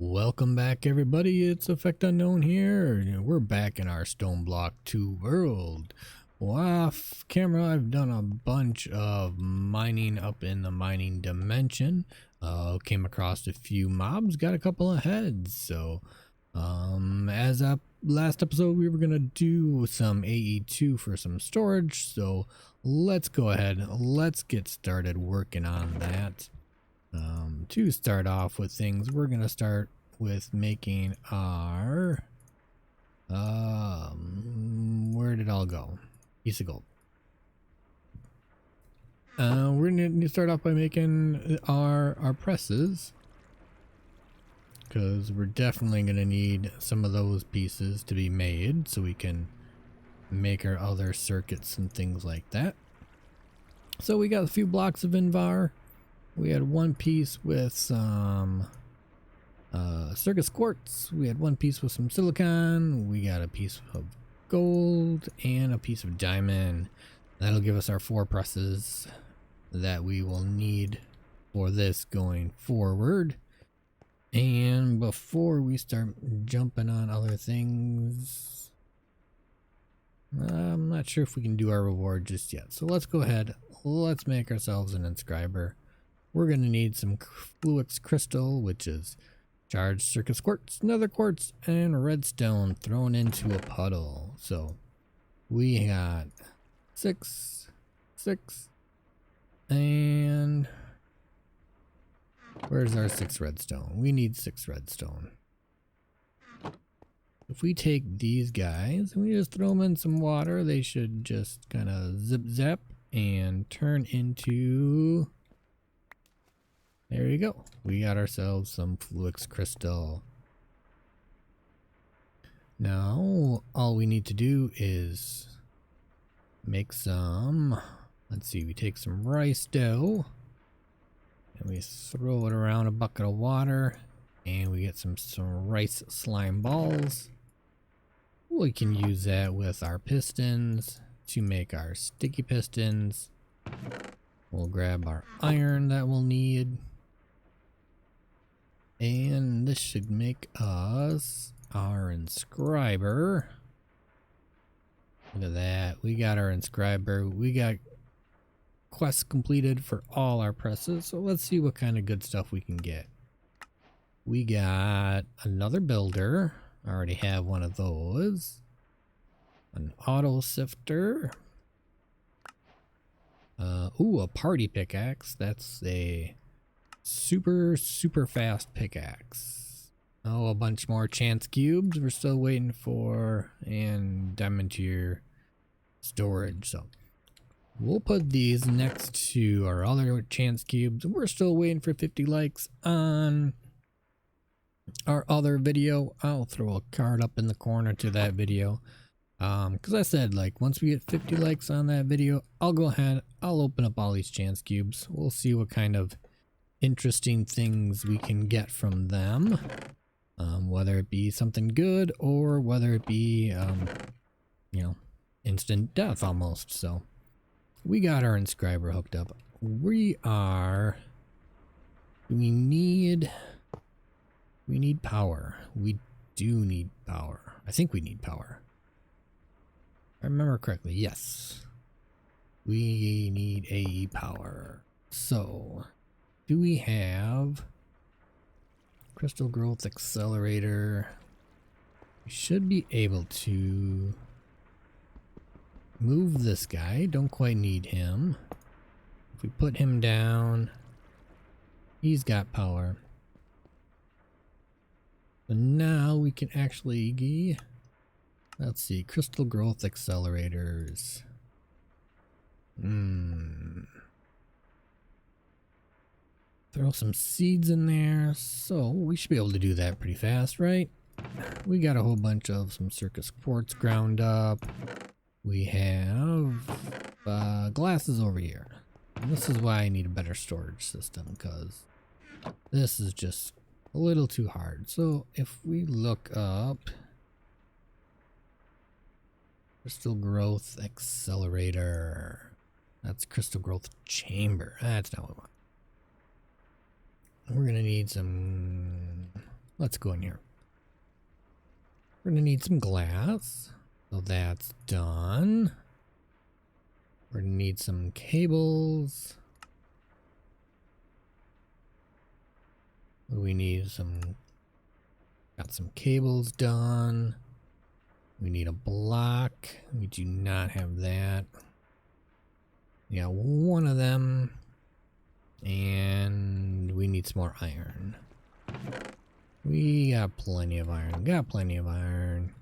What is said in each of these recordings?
Welcome back, everybody. It's Effect Unknown here. We're back in our Stoneblock 2 world. Off camera, I've done a bunch of mining up in the mining dimension. Came across a few mobs, got a couple of heads. So, as up last episode, we were gonna do some AE2 for some storage. So, let's go ahead. Let's get started working on that. To start off with things, we're gonna start with making our where did it all go? Piece of gold. We're gonna start off by making our presses, because we're definitely gonna need some of those pieces to be made so we can make our other circuits and things like that. So we got a few blocks of Invar. We had one piece with some circus quartz. We had one piece with some silicon. We got a piece of gold and a piece of diamond. That'll give us our 4 presses that we will need for this going forward. And before we start jumping on other things, I'm not sure if we can do our reward just yet. So let's go ahead. Let's make ourselves an inscriber. We're going to need some fluix crystal, which is charged circus quartz, nether quartz, and redstone thrown into a puddle. So we got 6, and where's our 6 redstone? We need 6 redstone. If we take these guys and we just throw them in some water, they should just kind of zip zap and turn into... There you go. We got ourselves some fluix crystal. Now, all we need to do is make some, let's see, we take some rice dough and we throw it around a bucket of water and we get some rice slime balls. We can use that with our pistons to make our sticky pistons. We'll grab our iron that we'll need. And this should make us our inscriber. Look at that. We got our inscriber. We got quests completed for all our presses. So let's see what kind of good stuff we can get. We got another builder. I already have one of those. An auto sifter. Ooh, a party pickaxe. That's a super fast pickaxe. Oh, a bunch more chance cubes we're still waiting for, and diamond tier storage. So we'll put these next to our other chance cubes. We're still waiting for 50 likes on our other video. I'll throw a card up in the corner to that video, because I said, like, once we get 50 likes on that video, I'll go ahead, I'll open up all these chance cubes. We'll see what kind of interesting things we can get from them, whether it be something good or whether it be you know, instant death almost. So we got our inscriber hooked up. We need power. We do need power. I think we need power. If I remember correctly, yes, we need AE power. So do we have crystal growth accelerator? We should be able to move this guy. Don't quite need him. If we put him down, he's got power. So now we can actually, let's see, crystal growth accelerators. Throw some seeds in there, so we should be able to do that pretty fast, right? We got a whole bunch of some circus quartz ground up. We have glasses over here. And this is why I need a better storage system, because this is just a little too hard. So if we look up crystal growth accelerator, that's crystal growth chamber. That's not what we want. We're gonna need some let's go in here. We're gonna need some glass. So that's done. We're gonna need some cables. We need some, got some cables done. We need a block. We do not have that. We got one of them. And we need some more iron. We got plenty of iron. Got plenty of iron.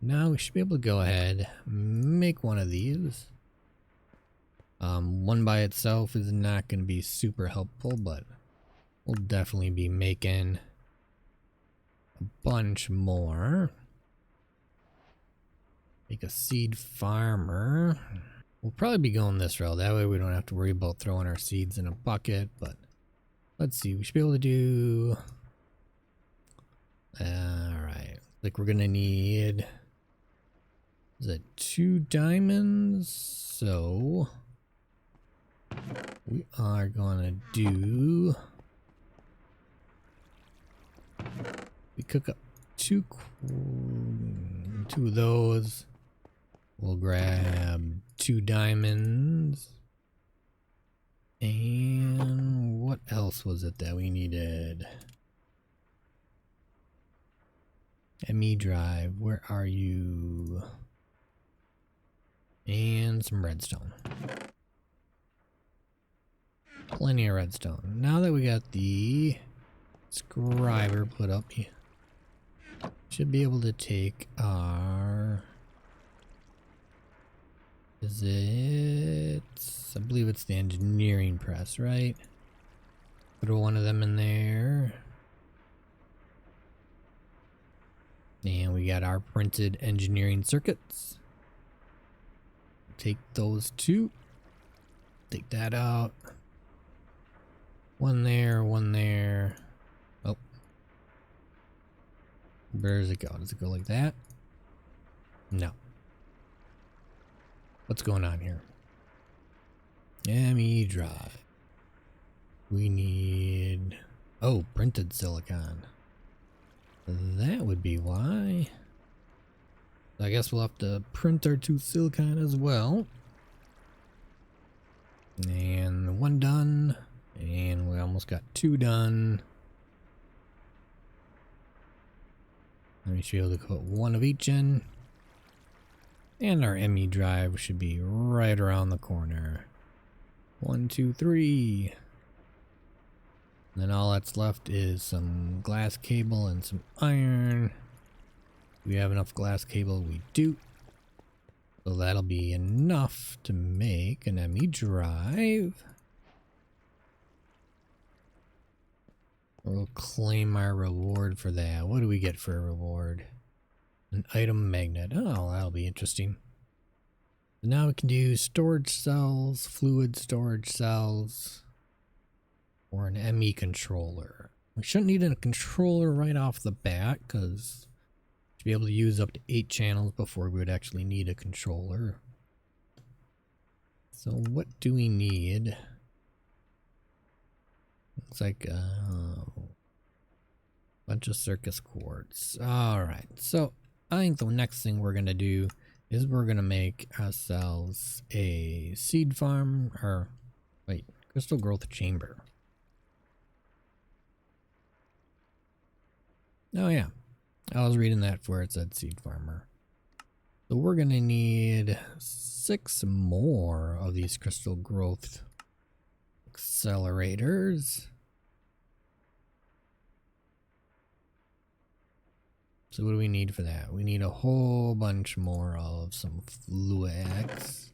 Now we should be able to go ahead, make one of these. One by itself is not going to be super helpful, but we'll definitely be making a bunch more. Make a seed farmer. We'll probably be going this route. That way we don't have to worry about throwing our seeds in a bucket, but let's see. We should be able to do... Alright. Like we're going to need... Is it 2 diamonds? So... we are going to do... We cook up two of those. We'll grab 2 diamonds. And what else was it that we needed? ME drive, where are you? And some redstone. Plenty of redstone. Now that we got the scriber put up here, should be able to take our... Is it... I believe it's the engineering press, right? Throw one of them in there. And we got our printed engineering circuits. Take those 2. Take that out. One there, one there. Oh. Where does it go? Does it go like that? No. What's going on here? ME drive. We need... Oh, printed silicon. That would be why. I guess we'll have to print our 2 silicon as well. And 1 done. And we almost got 2 done. We should be able to put 1 of each in. And our ME drive should be right around the corner. 1, 2, 3. And then all that's left is some glass cable and some iron. Do we have enough glass cable? We do. So that'll be enough to make an ME drive. We'll claim our reward for that. What do we get for a reward? An item magnet. Oh, that'll be interesting. So now we can do storage cells, fluid storage cells, or an ME controller. We shouldn't need a controller right off the bat because we should be able to use up to 8 channels before we would actually need a controller. So what do we need? Looks like a bunch of circus quartz. Alright, so I think the next thing we're going to do is we're going to make ourselves a seed farm, or wait, crystal growth chamber. Oh yeah, I was reading that where it said seed farmer. So we're going to need 6 more of these crystal growth accelerators. So what do we need for that? We need a whole bunch more of some fluix.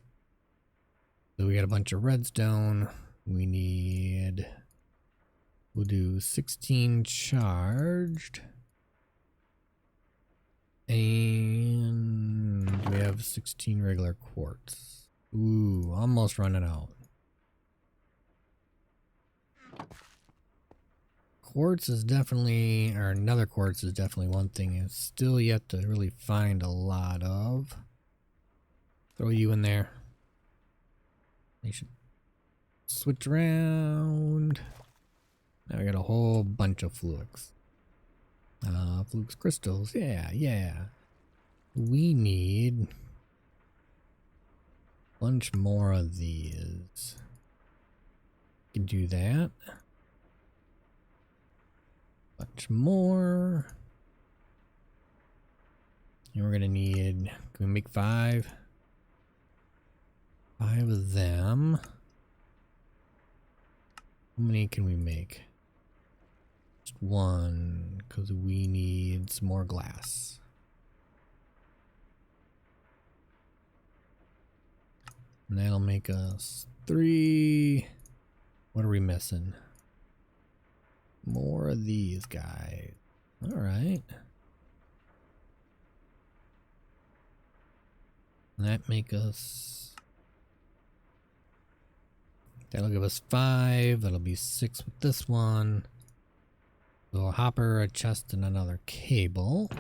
So we got a bunch of redstone. We need... We'll do 16 charged. And we have 16 regular quartz. Ooh, almost running out. Quartz is definitely, or another quartz is definitely one thing it's still yet to really find a lot of. Throw you in there. They should switch around. Now we got a whole bunch of fluix. Flukes crystals. Yeah. We need a bunch more of these. Can do that. Bunch more. And we're gonna need, can we make 5? 5 of them. How many can we make? Just 1, because we need some more glass. And that'll make us 3. What are we missing? More of these guys. Alright. That make us... That'll give us 5. That'll be 6 with this one. So a hopper, a chest, and another cable.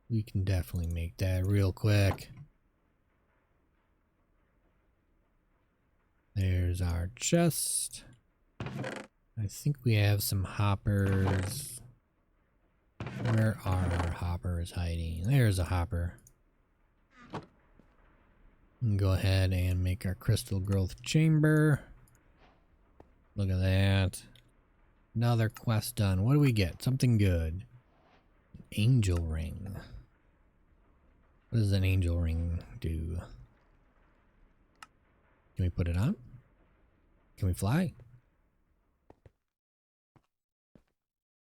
We can definitely make that real quick. There's our chest. I think we have some hoppers. Where are our hoppers hiding? There's a hopper. We can go ahead and make our crystal growth chamber. Look at that. Another quest done. What do we get? Something good. Angel ring. What does an angel ring do? Can we put it on? Can we fly?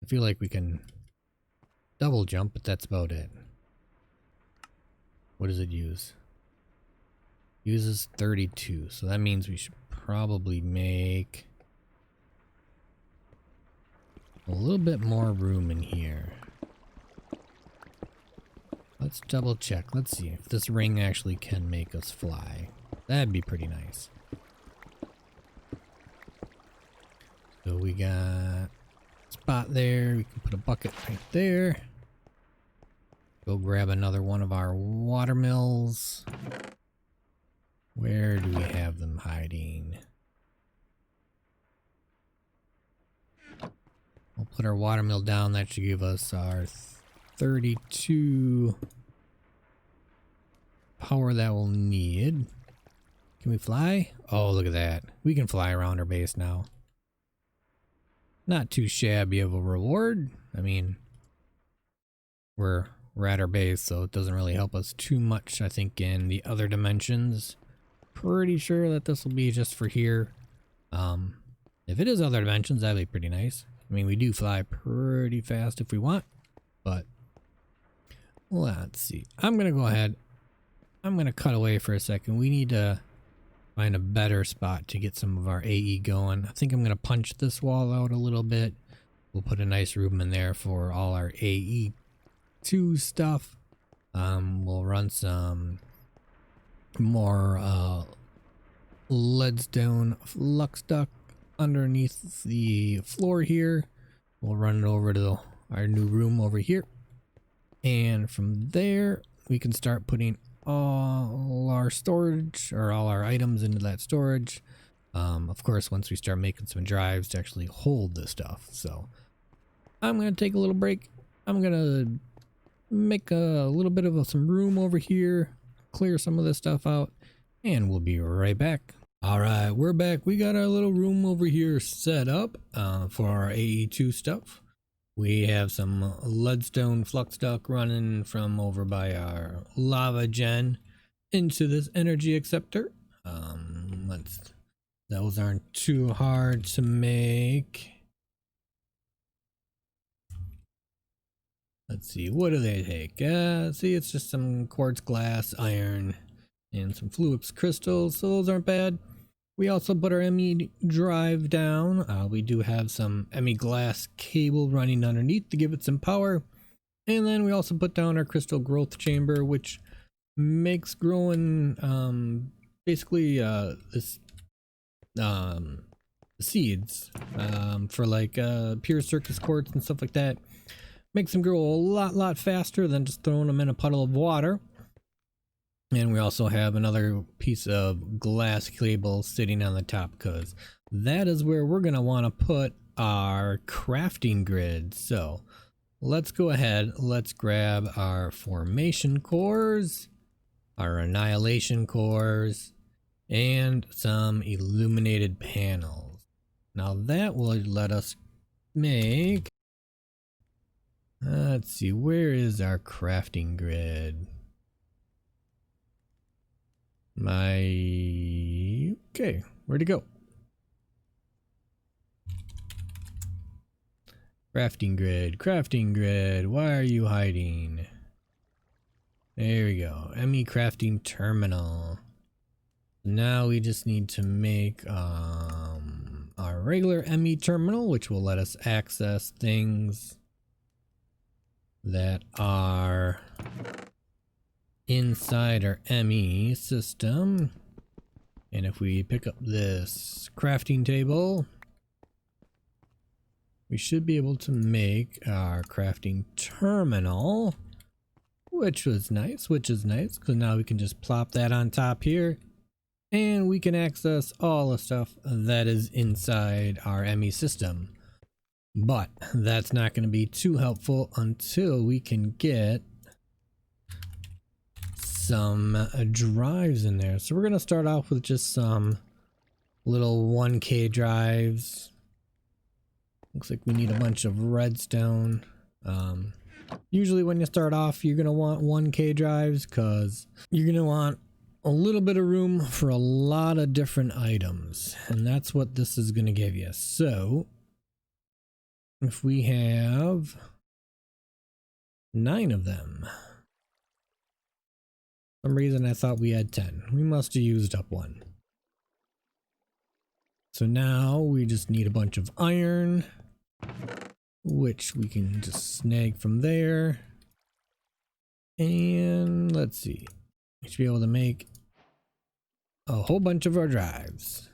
I feel like we can double jump, but that's about it. What does it use? Uses 32, so that means we should probably make a little bit more room in here. Let's double check. Let's see if this ring actually can make us fly. That'd be pretty nice. So we got a spot there. We can put a bucket right there. Go grab another one of our watermills. Where do we have them hiding? We'll put our watermill down. That should give us our 32 power that we'll need. Can we fly? Oh, look at that. We can fly around our base now. Not too shabby of a reward. I mean, we're at our base, so it doesn't really help us too much, I think, in the other dimensions. Pretty sure that this will be just for here. If it is other dimensions, that'd be pretty nice. I mean, we do fly pretty fast if we want, but let's see. I'm gonna go ahead. I'm gonna cut away for a second. We need to find a better spot to get some of our AE going. I think I'm gonna punch this wall out a little bit. We'll put a nice room in there for all our AE2 stuff. We'll run some more leadstone flux duct underneath the floor here. We'll run it over to our new room over here, and from there we can start putting all our storage or all our items into that storage. Of course, once we start making some drives to actually hold this stuff. So I'm gonna take a little break. I'm gonna make a little bit of some room over here, clear some of this stuff out, and we'll be right back. All right, we're back. We got our little room over here set up for our AE2 stuff. We have some leadstone flux duct running from over by our lava gen into this energy acceptor. Those aren't too hard to make. Let's see, what do they take? See, it's just some quartz, glass, iron, and some fluix crystals, so those aren't bad. We also put our ME drive down. We do have some ME glass cable running underneath to give it some power. And then we also put down our crystal growth chamber, which makes growing basically this seeds for like pure circus quartz and stuff like that. Makes them grow a lot faster than just throwing them in a puddle of water. And we also have another piece of glass cable sitting on the top, because that is where we're going to want to put our crafting grid. So let's go ahead, let's grab our formation cores, our annihilation cores, and some illuminated panels. Now that will let us make, let's see, where is our crafting grid? Okay, where'd it go? Crafting grid, why are you hiding? There we go, ME crafting terminal. Now we just need to make our regular ME terminal, which will let us access things that are inside our ME system. And if we pick up this crafting table, we should be able to make our crafting terminal, which is nice, because now we can just plop that on top here and we can access all the stuff that is inside our ME system. But that's not going to be too helpful until we can get some drives in there. So we're going to start off with just some little 1K drives. Looks like we need a bunch of redstone. Usually when you start off, you're going to want 1K drives because you're going to want a little bit of room for a lot of different items. And that's what this is going to give you. So if we have 9 of them, for some reason I thought we had 10. We must have used up one. So now we just need a bunch of iron, which we can just snag from there. And let's see, we should be able to make a whole bunch of our drives.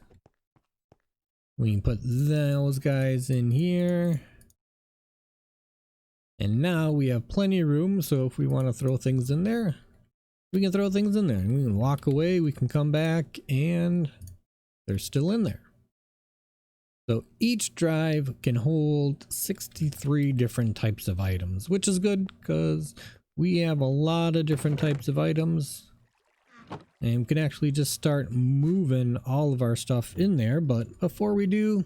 We can put those guys in here. And now we have plenty of room, so if we want to throw things in there, we can throw things in there. And we can walk away, we can come back, and they're still in there. So each drive can hold 63 different types of items, which is good because we have a lot of different types of items. And we can actually just start moving all of our stuff in there. But before we do,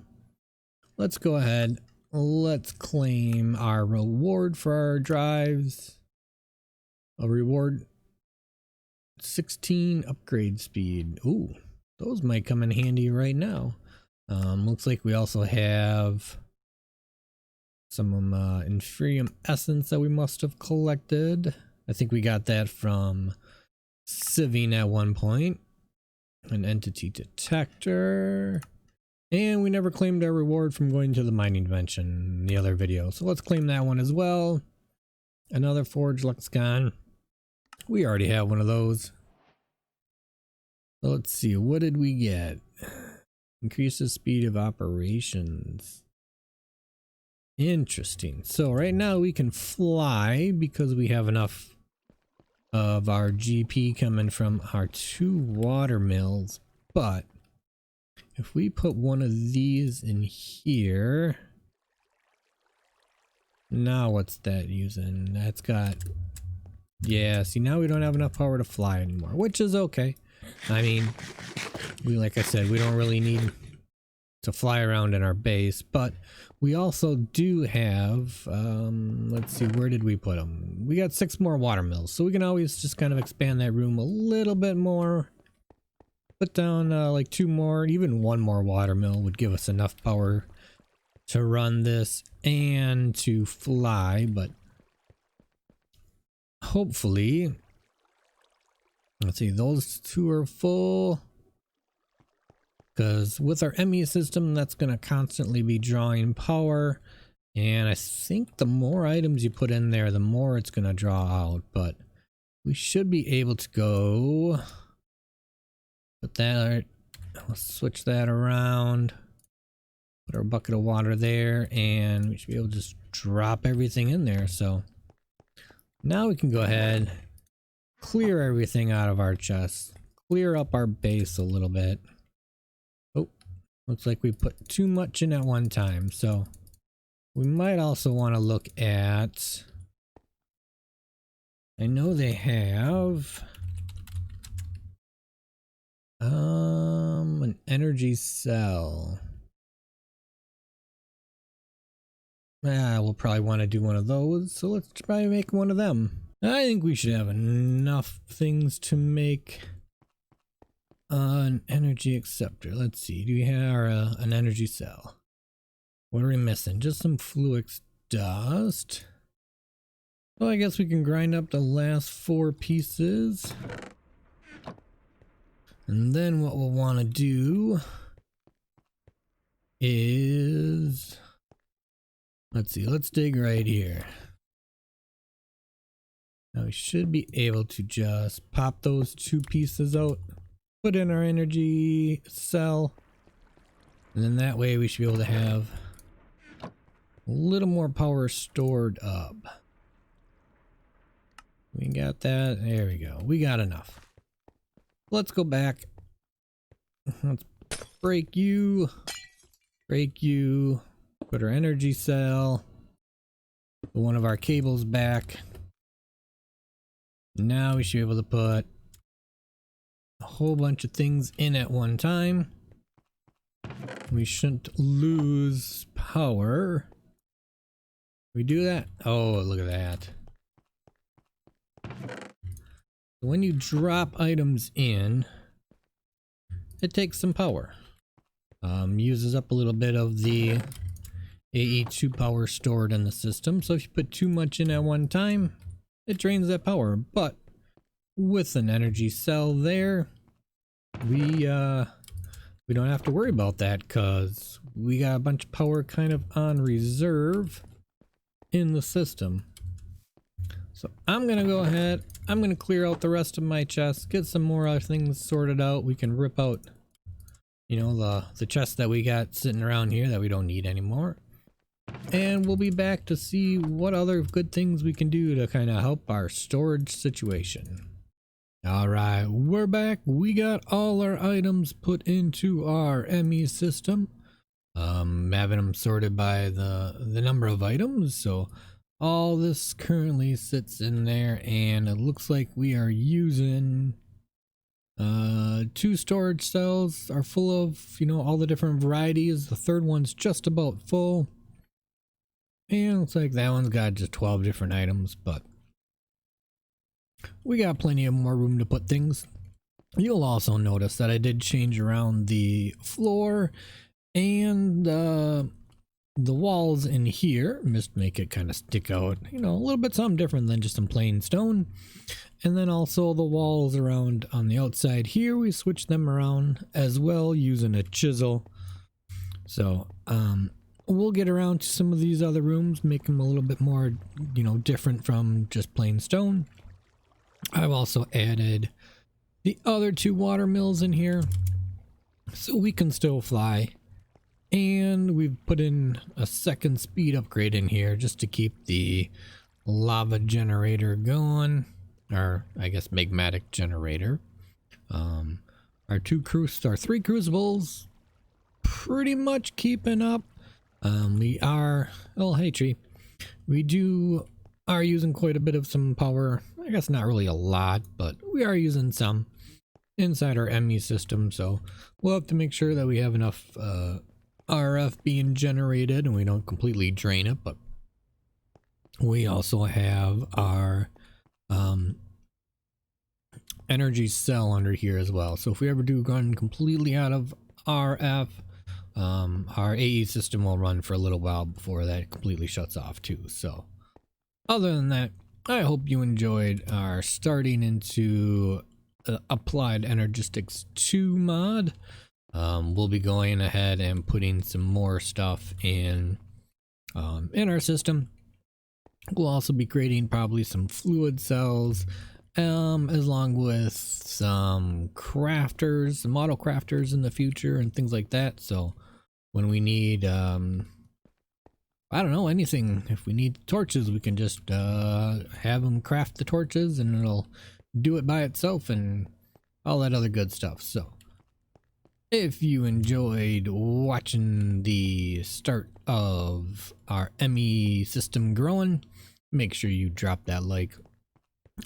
let's go ahead. Let's claim our reward for our drives. A reward 16 upgrade speed. Ooh, those might come in handy right now. Looks like we also have some Inferium Essence that we must have collected. I think we got that from Sieving at one point. An Entity Detector. And we never claimed our reward from going to the mining dimension in the other video. So let's claim that one as well. Another Forge Lexicon. We already have one of those. So let's see, what did we get? Increase the speed of operations. Interesting. So right now we can fly because we have enough of our GP coming from our 2 water mills. But if we put one of these in here, now what's that using? That's got, yeah, see, now we don't have enough power to fly anymore, which is okay. I mean, like I said, we don't really need to fly around in our base, but we also do have, let's see, where did we put them? We got 6 more water mills, so we can always just kind of expand that room a little bit more. Put down like 2 more, even 1 more water mill would give us enough power to run this and to fly, but hopefully, let's see, those 2 are full. Because with our ME system, that's going to constantly be drawing power. And I think the more items you put in there, the more it's going to draw out. But we should be able to go. Put that, let's switch that around. Put our bucket of water there. And we should be able to just drop everything in there. So now we can go ahead, clear everything out of our chest. Clear up our base a little bit. Looks like we put too much in at one time, so we might also want to look at, I know they have an energy cell. We'll probably want to do one of those, so let's try to make one of them. I think we should have enough things to make an energy acceptor. Let's see, do we have an energy cell? What are we missing? Just some fluix dust. Well, I guess we can grind up the last 4 pieces. And then what we'll want to do is, let's see, let's dig right here. Now we should be able to just pop those 2 pieces out, put in our energy cell, and then that way we should be able to have a little more power stored up. We got that. There we go. We got enough. Let's go back. Let's break you. Break you. Put our energy cell. Put one of our cables back. Now we should be able to put a whole bunch of things in at one time. We shouldn't lose power. We do that? Oh, look at that. When you drop items in, it takes some power. Uses up a little bit of the AE2 power stored in the system. So if you put too much in at one time, it drains that power. But with an energy cell there, we don't have to worry about that because we got a bunch of power kind of on reserve in the system. So I'm gonna go ahead, I'm gonna clear out the rest of my chest, get some more other things sorted out. We can rip out, you know, the chest that we got sitting around here that we don't need anymore. And we'll be back to see what other good things we can do to kind of help our storage situation. Alright, we're back. We got all our items put into our ME system. Having them sorted by the number of items, so all this currently sits in there, and it looks like we are using 2 storage cells are full of, you know, all the different varieties. The third one's just about full, and it looks like that one's got just 12 different items, but we got plenty of more room to put things. You'll also notice that I did change around the floor and the walls in here, just make it kind of stick out, you know, a little bit something different than just some plain stone. And then also the walls around on the outside here, we switched them around as well using a chisel. So we'll get around to some of these other rooms, make them a little bit more, you know, different from just plain stone. I've also added the other 2 water mills in here so we can still fly. And we've put in a second speed upgrade in here just to keep the lava generator going, or I guess magmatic generator. Our 3 crucibles pretty much keeping up. We are, oh hey tree, we are using quite a bit of some power. I guess not really a lot, but we are using some inside our ME system, so we'll have to make sure that we have enough RF being generated and we don't completely drain it. But we also have our energy cell under here as well, so if we ever do run completely out of RF, our AE system will run for a little while before that completely shuts off too. So other than that, I hope you enjoyed our starting into Applied Energistics 2 mod. We'll be going ahead and putting some more stuff in our system. We'll also be creating probably some fluid cells, as long with some crafters, some auto crafters in the future and things like that. So when we need, I don't know, anything, if we need torches, we can just have them craft the torches and it'll do it by itself and all that other good stuff. So If you enjoyed watching the start of our ME system growing, make sure you drop that like.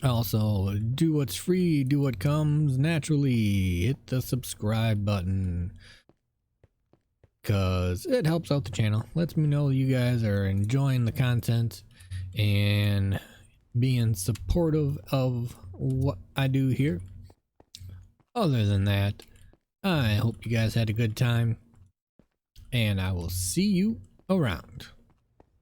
Also, do what's free, do what comes naturally. Hit the subscribe button, because it helps out the channel. Lets me know you guys are enjoying the content and being supportive of what I do here. Other than that, I hope you guys had a good time, and I will see you around.